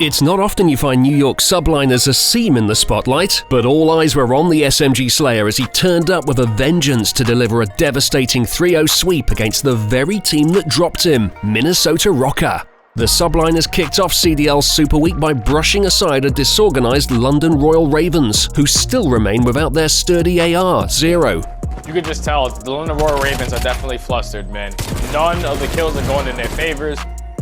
It's not often you find New York Subliners Asim in the spotlight, but all eyes were on the SMG Slayer as he turned up with a vengeance to deliver a devastating 3-0 sweep against the very team that dropped him, Minnesota ROKKR. The Subliners kicked off CDL's Super Week by brushing aside a disorganized London Royal Ravens, who still remain without their sturdy AR, Zero. You could just tell the London Royal Ravens are definitely flustered, man. None of the kills are going in their favors.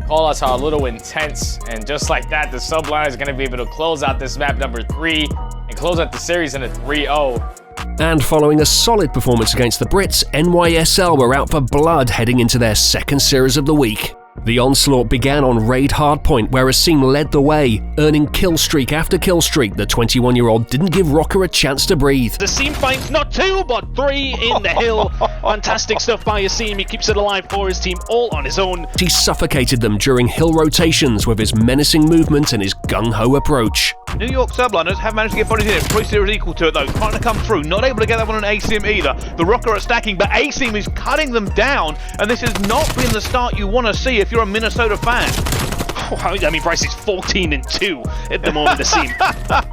Call-outs are a little intense, and just like that, the Subliners are going to be able to close out this map number 3 and close out the series in a 3-0. And following a solid performance against the Brits, NYSL were out for blood heading into their second series of the week. The onslaught began on Raid Hardpoint, where Asim led the way, earning killstreak after killstreak. The 21-year-old didn't give ROKKR a chance to breathe. Asim finds not 2, but 3 in the hill. Fantastic stuff by Asim. He keeps it alive for his team, all on his own. He suffocated them during hill rotations with his menacing movement and his gung-ho approach. New York Subliners have managed to get bodies in it. Pre-series equal to it though, trying to come through. Not able to get that one on Asim either. The ROKKR are stacking, but Asim is cutting them down, and this has not been the start you want to see if you're a Minnesota fan. Oh, I mean, Bryce is 14-2 at the moment, Asim.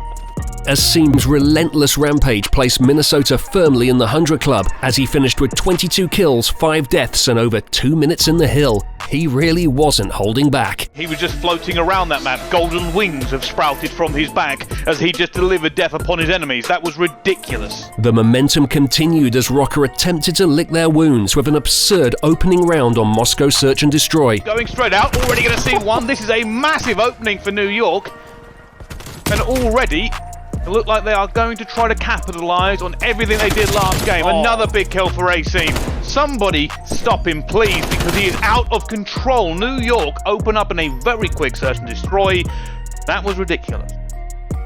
Asim's relentless rampage placed Minnesota firmly in the 100 club as he finished with 22 kills, 5 deaths, and over 2 minutes in the hill. He really wasn't holding back. He was just floating around that map. Golden wings have sprouted from his back as he just delivered death upon his enemies. That was ridiculous. The momentum continued as ROKKR attempted to lick their wounds with an absurd opening round on Moscow Search and Destroy. Going straight out, already going to see one. This is a massive opening for New York. And already it looked like they are going to try to capitalise on everything they did last game. Another big kill for Asim. Somebody stop him, please, because he is out of control. New York open up in a very quick search and destroy. That was ridiculous.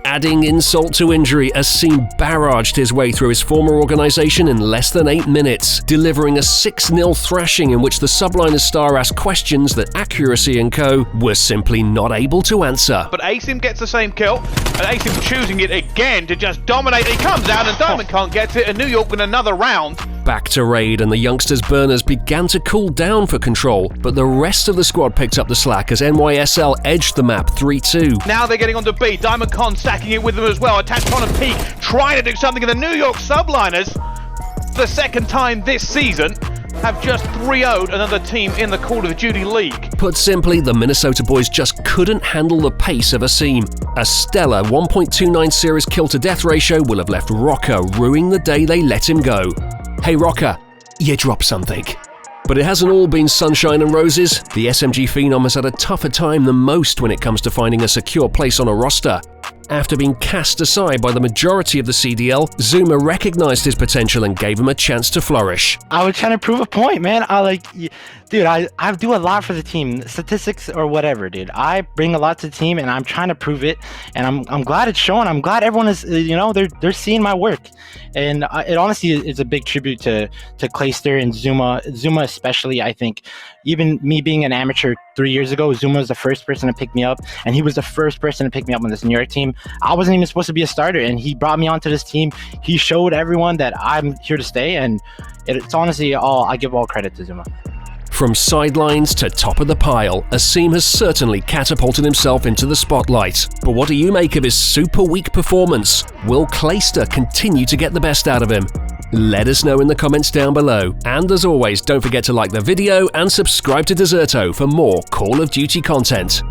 Adding insult to injury, Asim barraged his way through his former organisation in less than 8 minutes, delivering a 6-0 thrashing in which the Subliners star asked questions that Accuracy and co. were simply not able to answer. But Asim gets the same kill, and Asim choosing it again to just dominate. He comes out and Diamond can't get it, and New York win another round. Back to Raid, and the youngsters' burners began to cool down for control, but the rest of the squad picked up the slack as NYSL edged the map 3-2. Now they're getting onto B. Diamond Con stacking it with them as well. Attached on a peak, trying to do something, and the New York Subliners, the second time this season, have just 3-0'd another team in the Call of Duty League. Put simply, the Minnesota boys just couldn't handle the pace of Asim. A stellar 1.29 series kill-to-death ratio will have left ROKKR ruining the day they let him go. Hey ROKKR, you dropped something. But it hasn't all been sunshine and roses. The SMG Phenom has had a tougher time than most when it comes to finding a secure place on a roster. After being cast aside by the majority of the CDL, Zuma recognized his potential and gave him a chance to flourish. I was trying to prove a point, man. Dude, I do a lot for the team, statistics or whatever, dude. I bring a lot to the team, and I'm trying to prove it. And I'm glad it's showing. I'm glad everyone is, they're seeing my work. And it honestly is a big tribute to Clayster and Zuma especially. I think even me being an amateur 3 years ago, Zuma was the first person to pick me up, and he was the first person to pick me up on this New York team. I wasn't even supposed to be a starter, and he brought me onto this team. He showed everyone that I'm here to stay, and it's honestly I give all credit to Zuma. From sidelines to top of the pile, Asim has certainly catapulted himself into the spotlight. But what do you make of his Super Week performance? Will Clayster continue to get the best out of him? Let us know in the comments down below. And as always, don't forget to like the video and subscribe to Deserto for more Call of Duty content.